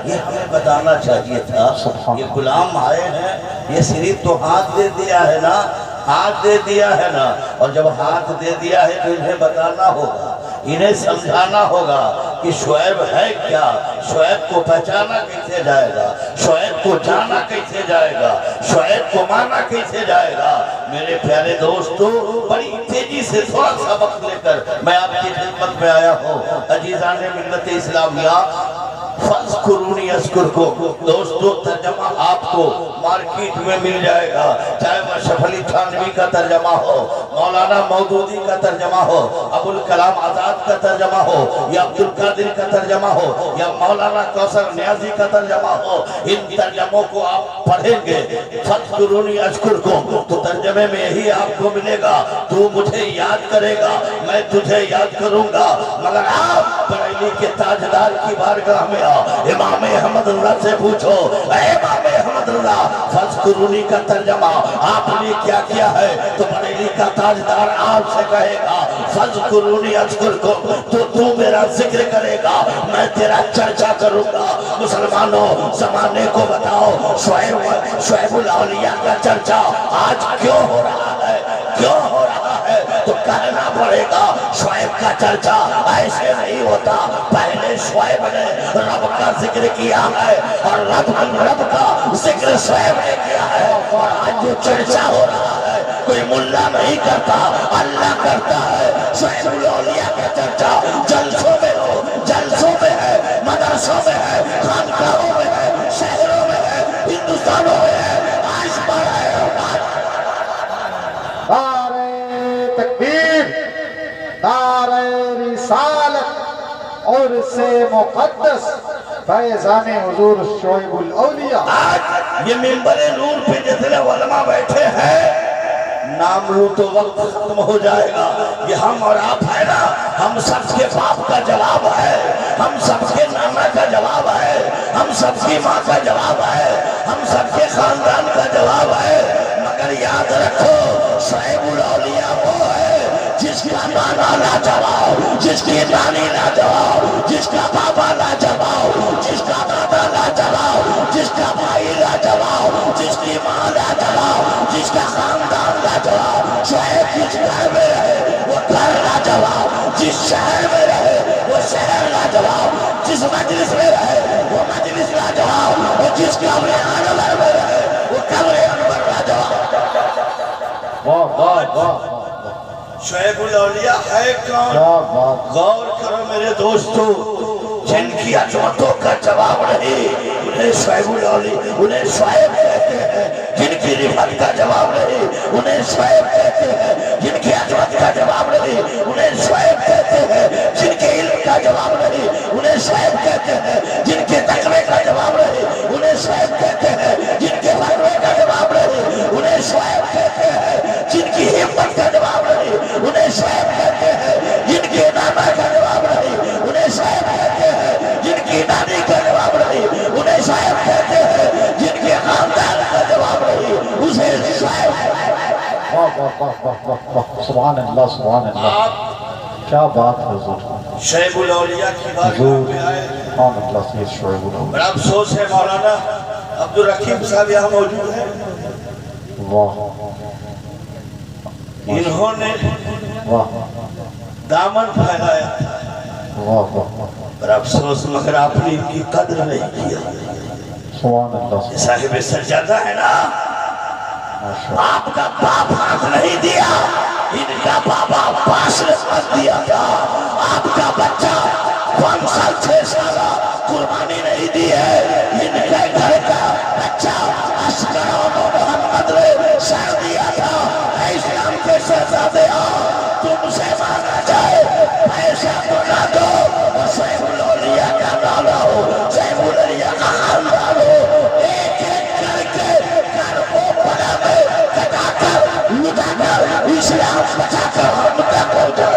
یہ ہمیں بتانا چاہیے تھا. یہ غلام آئے ہیں, یہ صرف تو ہاتھ دے دیا ہے نا, ہاتھ دے دیا ہے نا, اور جب ہاتھ دے دیا ہے تو انہیں بتانا ہوگا, انہیں سمجھانا ہوگا کہ شعیب ہے کیا, شعیب کو پہچانا کیسے جائے گا, شعیب کو جانا کیسے جائے گا, شعیب کو مانا کیسے جائے گا. میرے پیارے دوستو, بڑی تیزی سے تھوڑا سا وقت لے کر میں آپ کی خدمت میں آیا ہوں. عزیزان ملت اسلامیہ, فَاذْكُرُونِي أَذْكُرْكُمْ, دوستو ترجمہ آپ کو مارکیٹ میں مل جائے گا, چاہے اشرف علی تھانوی کا ترجمہ ہو, مولانا مودودی کا ترجمہ ہو, ابوالکلام آزاد کا ترجمہ ہو, یا عبدالقادر کا ترجمہ ہو, یا مولانا کوثر نیازی کا ترجمہ ہو. ان ترجموں کو آپ پڑھیں گے, فَاذْكُرُونِي أَذْكُرْكُمْ, تو ترجمے میں یہی آپ کو ملے گا, تو مجھے یاد کرے گا, میں تجھے یاد کروں گا. مگر آپ بریلی کے تاجدار کی بارگاہ میں امام احمد اللہ سے پوچھو, اے امام احمد اللہ, فَاذْكُرُونِی کا ترجمہ آپ نے کیا کیا ہے, تو بریلی کا تاجدار آپ سے کہے گا فَاذْكُرُونِی أَذْكُرْكُمْ, تو میرا ذکر کرے گا, میں تیرا چرچا کروں گا. مسلمانوں, زمانے کو بتاؤ, شعیب الاولیاء کا چرچا آج کیوں ہو رہا ہے, کیوں ہو رہا ہے, تو کہنا پڑے گا شعیب کا چرچا ایسے نہیں ہوتا. پہلے شعیب نے رب کا ذکر کیا ہے, اور رب کا ذکر شعیب نے کیا ہے, اور آج جو چرچا ہو رہا ہے کوئی ملا نہیں کرتا, اللہ کرتا ہے. شعیب الاولیاء کا چرچا جلسوں میں ہو, جلسوں میں ہے, مدرسوں میں ہے, خانقاہوں میں ہے, شہروں میں ہے, ہندوستانوں میں ہے, آج بڑھ رہے ہو. نعرہ تکبیر, نعرہ رسالت اور سے مقدس فیضان حضور شعیب الاولیاء. آج یہ منبر نور پہ جتنے علماء بیٹھے ہیں, نام لوں تو وقت ختم ہو جائے گا. یہ ہم اور آپ ہے نا, ہم سب کے باپ کا جواب ہے, ہم سب کے نانا کا جواب ہے, ہم سب کی ماں کا جواب ہے, ہم سب کے خاندان کا جواب ہے. مگر یاد رکھو, شعیب الاولیاء وہ ہے جس کا نانا لاجواب, جس کی نانی لاجواب, جس کا بابا لاجواب, جس کا دادا لاجواب, جس کا بھائی لاجواب, جس کی ماں لاجواب, جس کا خاندان لاجواب. شعیب جس گھر میں رہے وہ گھر لاجواب, جس شہر میں رہے وہ شہر لاجواب, جس مجلس میں رہے وہ مجلس لاجواب, اور جس قبر انور میں رہے وہ قبر انور لاجواب. واہ واہ واہ, شعیب الاولیاء ہے کون؟ غور کرو میرے دوستو, جن کی عظمتوں کا جواب نہیں انہیں شعیب الاولیاء, انہیں شعیب کہتے ہیں. جن کی رفعت کا جواب نہیں انہیں شعیب کہتے ہیں. جن کی عظمت کا جواب نہیں انہیں شعیب کہتے ہیں. جن کے علم کا جواب نہیں انہیں شعیب کہتے ہیں. جن کے تقوی کا جواب نہیں انہیں شعیب کہتے ہیں. جن کے فتوے کا جواب نہیں انہیں شعیب کہتے ہیں. جن کی ہمت کا جواب نہیں انہیں شعیب کہتے ہیں. جن کے نانا کا جواب نہیں انہیں شعیب کہتے ہیں. جن کی نانی کا جواب نہیں انہیں شعیب کہتے ہیں. جن کے خاندان کا جواب نہیں اسے شعیب کہتے ہیں. واہ واہ واہ واہ واہ, سبحان اللہ سبحان اللہ, کیا بات ہے حضور. شعیب الاولیاء کی بارگاہ میں آئے. سبحان اللہ سے شعیب الاولیاء. بڑا افسوس ہے, مولانا عبدالرحیم صاحب یہاں موجود ہیں, واہ, انہوں نے واہ دامن پھیلایا, واہ واہ, بڑا افسوس, مگر آپ نے ان کی قدر نہیں کیا. سبحان اللہ. یہ صاحب سجادہ ہے نا, آپ کا باپ ہاتھ نہیں دیا, ان کا بابا پاس رسمت دیا تھا. آپ کا بچہ 5 سال 6 سال قربانی نہیں دی ہے, ان کے گھر کا بچہ اشکرون محمد نے سر دیا تھا. اے اسلام کے شہزادے, تم سے مانگا جائے پیسہ تو نہ دو, اور شعیب الاولیاء کا نانا ہو, شعیب الاولیاء کا خاندان ہو, ایک ایک کر کے گھر کو بڑا میں کٹا کر لٹا کر اسلام بچا کر ہم تک پہنچا.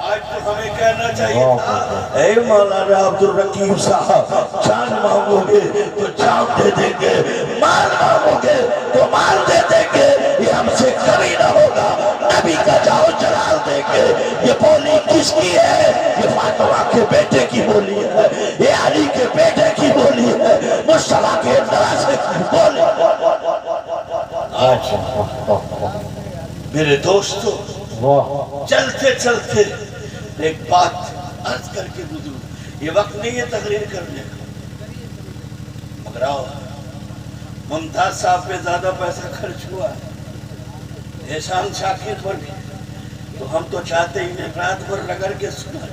آج تو ہمیں کہنا چاہیے تھا, اے مولانا عبدالرحیم صاحب, جان مانگو گے تو جان دے دیں گے, مال مانگو گے تو مال دے دیں گے, یہ ہم سے کبھی نہ ہوگا. نبی کا جاؤ جلال دیں گے. یہ بولی کس کی ہے؟ یہ فاطمہ کے بیٹے کی بولی ہے, یہ علی کے بیٹے میرے دوستو واہ چلتے چلتے ایک بات عرض کر کے گزروں. یہ وقت نہیں ہے تقریر کرنے کا، مگر آؤ ممتاز صاحب پہ زیادہ پیسہ خرچ ہوا ہے، احسان شاکر پر بھی، تو ہم تو چاہتے ہی نہیں رات بھر رگڑ کے سنا.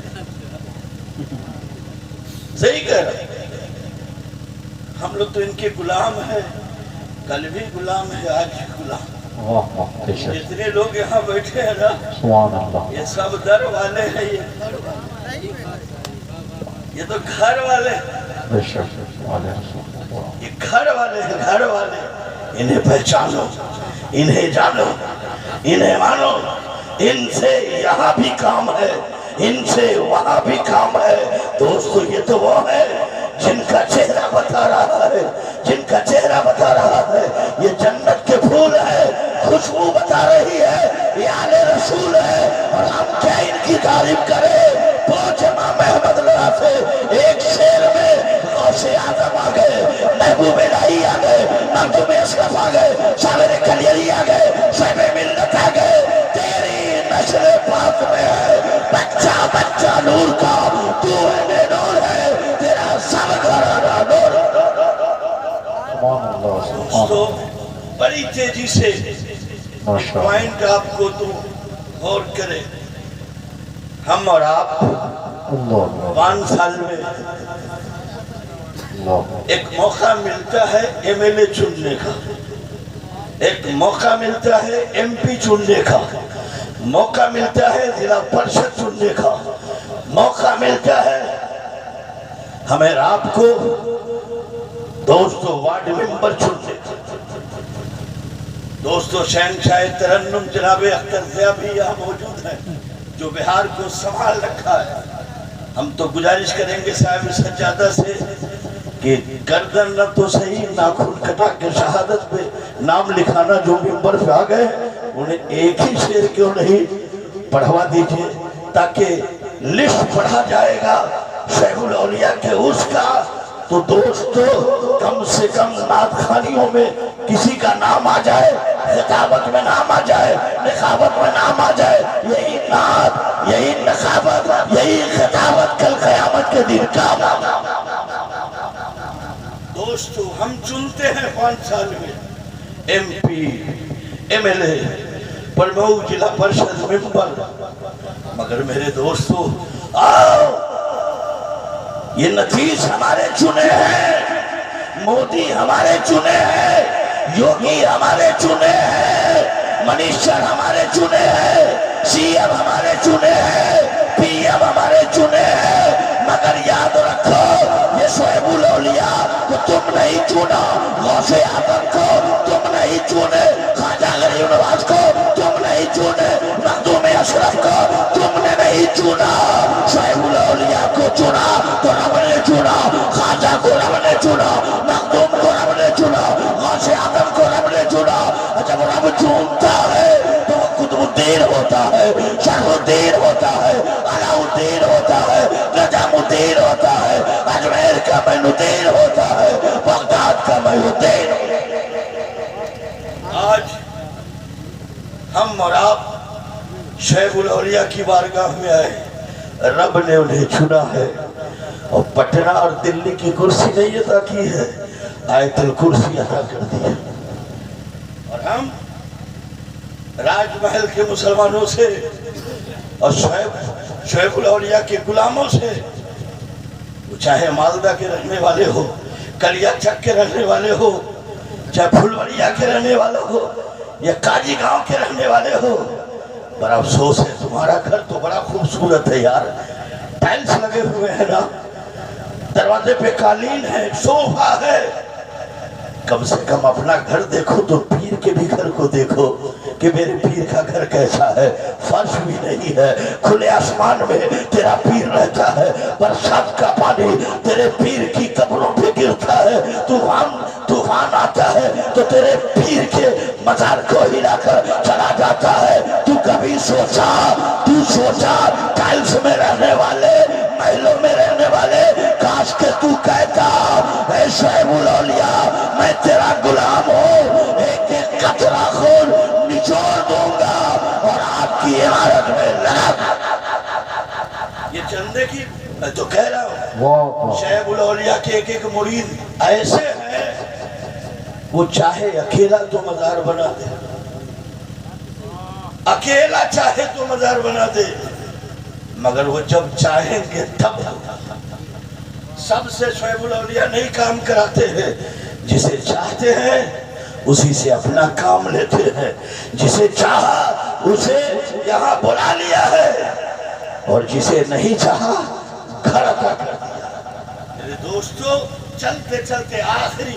صحیح کہہ رہا ہم لوگ تو ان کے غلام ہیں، کل بھی غلام ہے، آج بھی غلام. واہ واہ بے شک جتنے لوگ یہاں بیٹھے ہیں نا سبحان اللہ یہ سب در والے ہیں، یہ تو گھر والے ہیں، بے شک علیہ رسول یہ گھر والے ہیں، گھر والے. انہیں پہچانو، انہیں جانو، انہیں مانو. ان سے یہاں بھی کام ہے، ان سے وہاں بھی کام ہے. دوستو یہ تو وہ ہے جن کا چہرہ بتا رہا ہے، جن کا چہرہ بتا رہا ہے. یہ جنت کے پھول ہے، خوشبو بتا رہی ہے، یہ آل رسول ہے. اور ہم کیا ان کی تعریف کریں؟ پہنچ امام احمد اللہ سے ایک شعر میں غوث اعظم آ گئے، محبوب الہی آ گئے، مخدوم اشرف آ گئے، شاعر کلیری آ گئے، صاحب ملت آ گئے. تیری نسل پاک میں ہے بچہ بچہ نور کا، تو ہے نور ہے، تیرا سب گھرانہ نور. سبحان اللہ سبحان دوستو اللہ بڑی تیزی سے ماشاء اللہ پوائنٹ آپ کو تو غور کرے. ہم اور آپ اللہ 5 سال میں اللہ ایک موقع ملتا ہے ایم ایل اے چننے کا، ایک موقع ملتا ہے ایم پی چننے کا، موقع ملتا ہے ضلع پرشد چننے کا، موقع ملتا ہے ہمیں آپ کو دوستو وارڈ ممبر چننے کا. دوستو شہنشاہ ترنم جناب اختر ضیاء بھی یہاں موجود ہیں جو بہار کو سنبھال رکھا ہے. ہم تو گزارش کریں گے صاحب سجادہ سے کہ گردن نہ تو صحیح ناخن کٹا کے شہادت پہ نام لکھانا جو ممبر پہ آ گئے انہیں ایک ہی شعر کیوں نہیں پڑھوا دیجئے تاکہ لسٹ پڑھا جائے گا شیخ الاولیاء کے اس کا. تو دوستو کم سے کم نعت خانیوں میں کسی کا نام آ جائے، خطابت میں نام آ جائے، نخابت میں نام آ جائے. یہی نعت، یہی نخابت، یہی خطابت کل قیامت کے دن کا. دوستو ہم چنتے ہیں 5 سال میں M P, M L A, پرمو ضلع پرشد ممبر. مگر میرے دوستو آؤ یہ نتیج ہمارے چنے ہیں، مودی ہمارے چنے ہیں، یوگی ہمارے چنے ہیں، منیشر ہمارے چنے ہیں، سی ایم ہمارے چنے ہیں، پی ایم ہمارے چنے ہیں. مگر یاد رکھو یہ شعیب الاولیاء کو تم نہیں چنا، غوث اعظم کو تم نہیں چنے، خواجہ غریب نواز کو تم نہیں چنے، مخدوم اشرف کو تم نے نہیں چنا. شعیب الاولیاء کو چنا تو رب نے چنا، خواجہ کو رب نے چنا، مخدوم کو رب نے چنا، غوث اعظم کو رب نے چنا. جب رب چنتا ہے تو وہ قطب الدین ہوتا ہے، شرف الدین ہوتا ہے، علاء الدین ہوتا ہے، نجم الدین ہوتا ہے، اجمیر کا معین الدین ہوتا ہے، بغداد کا معین الدین. آج ہم اور آپ شیخ الاولیاء کی بارگاہ میں آئے، رب نے انہیں چنا ہے اور پٹنہ اور دلی کی کرسی نہیں عطا کی ہے، آیت الکرسی عطا کر دی ہے. اور ہم راج محل کے مسلمانوں سے اور شعیب الاولیاء کے غلاموں سے، چاہے مالدہ کے رہنے والے ہو، کلیا چک کے رہنے والے ہو، چاہے پھلوریا کے رہنے والے ہو یا کاجی گاؤں کے رہنے والے ہو، بڑا افسوس ہے تمہارا گھر تو بڑا خوبصورت ہے یار، ٹائلز لگے ہوئے ہیں نا، دروازے پہ قالین ہے، صوفہ ہے. کم سے کم اپنا گھر دیکھو تو پیر کے بھی گھر کو دیکھو کہ میرے پیر کا گھر کیسا ہے. فرش بھی نہیں ہے، کھلے آسمان میں تیرا پیر رہتا ہے، برسات کا پانی تیرے پیر کی قبروں پہ گرتا ہے، طوفان آتا ہے تو تیرے پیر کے مزار کو ہلا کر چلا جاتا ہے. تو کبھی سوچا ٹائلز میں رہنے والے، محلوں میں رہنے والے، کاش کہ تو کہتا اے شعیب الاولیاء میں تیرا غلام ہوں، ایک ایک قطرہ خون نچوڑ دوں گا واہ شیخ الاولیاء کے ایک ایک مرید ایسے ہیں وہ چاہے اکیلا تو مزار بنا دے، اکیلا چاہے تو مزار بنا دے، مگر وہ جب چاہیں گے تب سب سے شعیب الاولیاء نہیں کام کراتے ہیں، جسے چاہتے ہیں اسی سے اپنا کام لیتے ہیں، جسے چاہا اسے یہاں بلا لیا ہے اور جسے نہیں چاہا گھر عطا کر دیا۔ میرے دوستو چلتے چلتے آخری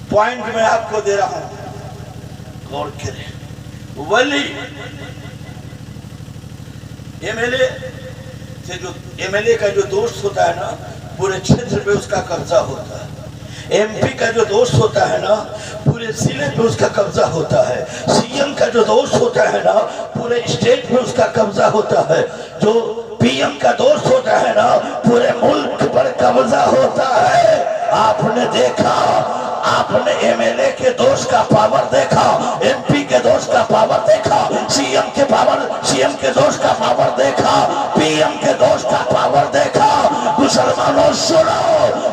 پوائنٹ میں آپ کو دے رہا ہوں، غور کریں۔ ولی ایم ایل اے کا جو دوست ہوتا ہے نا پورے چھیتر پہ اس کا قبضہ ہوتا ہے، ایم پی کا جو دوست ہوتا ہے نا پورے ضلع پہ اس کا قبضہ ہوتا ہے، سی ایم کا جو دوست ہوتا ہے نا پورے اسٹیٹ پہ اس کا قبضہ ہوتا ہے، جو پی ایم کا دوست ہوتا ہے نا پورے ملک پر قبضہ ہوتا ہے۔ آپ نے دیکھا، آپ نے ایم ایل اے کے دوست کا پاور دیکھا، ایم پی کے دوست کا پاور دیکھا، سی ایم کے دوست کا پاور دیکھا، پی ایم کے دوست کا پاور دیکھا۔ مسلمانوں سنو،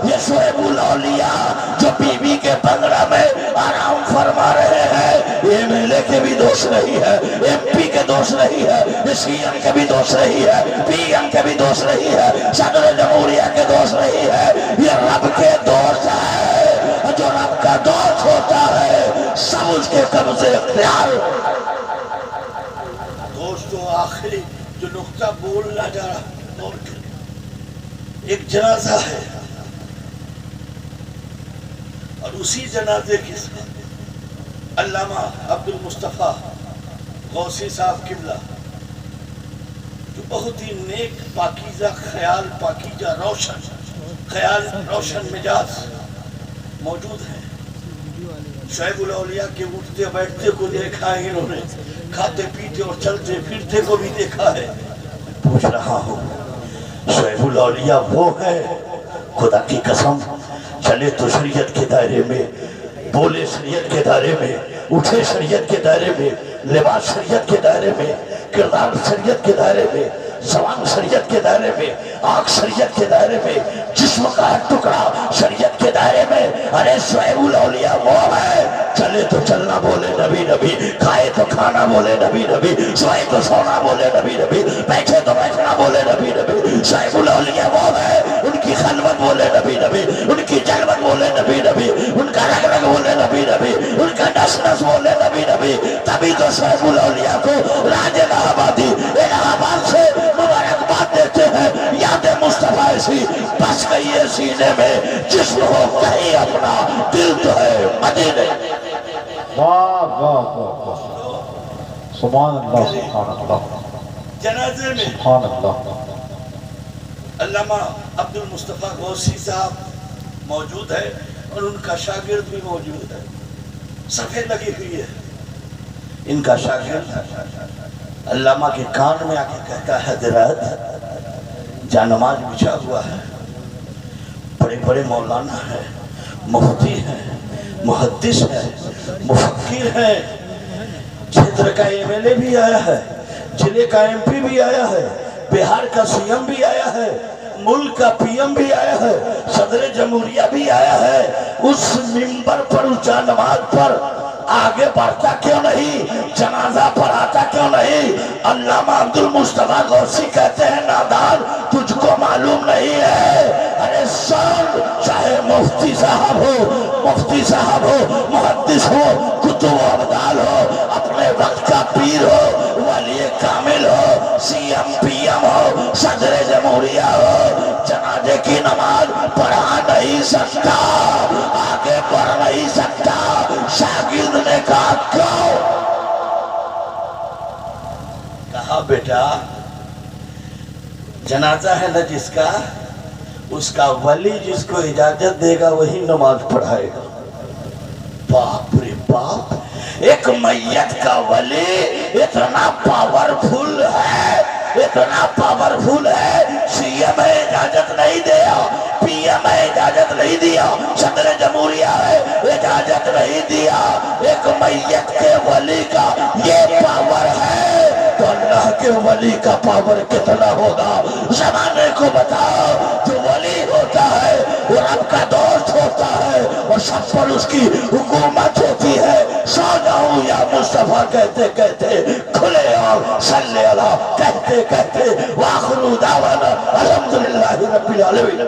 یہ شعیب الاولیاء جو بی بی کے بنگلہ میں آرام فرما رہے ہیں، ایم ایل اے کے بھی دوست نہیں ہے، ایم پی کے دوست نہیں ہے، سی ایم کے بھی دوست نہیں ہے، پی ایم کے بھی دوست نہیں ہے، صدر جمہوریہ کے دوست نہیں ہے، یہ رب کے دوست ہے۔ جو رب کا دوست ہوتا ہے سب اس کے قبضے اختیار۔ دوستو آخری جو نقطہ بولنا جا رہا غور کریں، ایک جنازہ ہے اور اسی جنازے کے ساتھ علامہ عبدالمصطفیٰ غوثی صاحب قبلہ جو بہت ہی نیک پاکیزہ خیال، پاکیزہ روشن مزاج موجود ہیں۔ شعیب الاولیاء کے اٹھتے بیٹھتے کو دیکھا ہے انہوں نے، کھاتے پیتے اور چلتے پھرتے کو بھی دیکھا ہے۔ پوچھ رہا ہوں شعیب الاولیاء وہ ہے؟ خدا کی قسم چلے تو شریعت کے دائرے میں، بولے شریعت کے دائرے میں، اٹھے شریعت کے دائرے میں، لباس شریعت کے دائرے میں، کردار شریعت کے دائرے میں، زبان شریعت کے دائرے میں، آنکھ شریعت کے دائرے میں، جسم کا ہر ٹکڑا شریعت کے دائرے میں۔ ارے شعیب الاولیاء وہ ہے، چلے تو چلنا بولے نبی نبی، کھائے تو کھانا بولے نبی نبی، سوئے تو سونا بولے نبی نبی، بیٹھے تو بیٹھنا بولے نبی نبی۔ شعیب الاولیاء وہ ہے، ان کی خلوت بولے نبی نبی، ان کی جلوت بولے نبی نبی، ان کا رگ رگ بولے نبی نبی، ان کا نس نس بولے نبی نبی۔ تبھی تو شعیب الاولیاء کو راج الہ آبادی الہ آباد سے مبارکباد دیتے ہیں۔ یاد مصطفیٰ ایسی بس گئی ہے سینے میں، جسم ہو کہیں اپنا دل تو ہے مدینے۔ واہ واہ واہ، سبحان اللہ سبحان اللہ جنازے میں سبحان اللہ۔ علامہ عبدالمصطفیٰ غوثی صاحب موجود ہے اور ان کا شاگرد بھی موجود ہے، صفحے لگی ہوئی ہے۔ ان کا شاگرد علامہ کے کان میں آ کے کہتا ہے حضرت جانماز بچھا ہوا ہے، بڑے بڑے مولانا ہیں، مفتی ہیں، محدث ہیں، مفکر ہیں، چھیتر کا ایم ایل اے بھی آیا ہے، ضلع کا ایم پی بھی آیا ہے، بہار کا سی ایم بھی آیا ہے، ملک کا پی ایم بھی آیا ہے، صدر جمہوریہ بھی آیا ہے۔ اس منبر پر، اس جانماز پر آگے بڑھتا کیوں نہیں؟ جنازہ پڑھاتا کیوں نہیں؟ علامہ عبدالمصطفیٰ غوثی کہتے ہیں نادان تجھ کو معلوم نہیں ہے۔ ارے سن، چاہے مفتی صاحب ہو، محدث ہو، کتب و ابدال ہو، اپنے وقت کا پیر ہو، ولی کامل ہو، سی ایم پی ایم ہو، صدر جمہوریہ ہو، جنازے کی نماز پڑھا نہیں سکتا، آگے بڑھ نہیں سکتا۔ شاگرد نے کہا کیوں؟ کہا بیٹا جنازہ ہے نا جس کا، اس کا ولی جس کو اجازت دے گا وہی نماز پڑھائے گا۔ باپ رے باپ، ایک میت کا ولی اتنا پاورفل ہے، اتنا پاورفل ہے، سی ایم اجازت نہیں دیا، پی ایم اجازت نہیں دیا، صدر جمہوریہ ہے اجازت نہیں دیا۔ ایک میت کے ولی کا یہ پاور ہے تو اللہ کے کہ ولی کا پاور کتنا ہوگا. زمانے کو بتاؤ جو ولی ہوتا ہے وہ رب کا دوست ہوتا ہے اور سب پر اس کی حکومت ہوتی ہے. سو جاؤں یا مصطفیٰ کہتے کہتے کھلے اور صلی اللہ کہتے کہتے وآخر دعوانا الحمدللہ رب العالمین.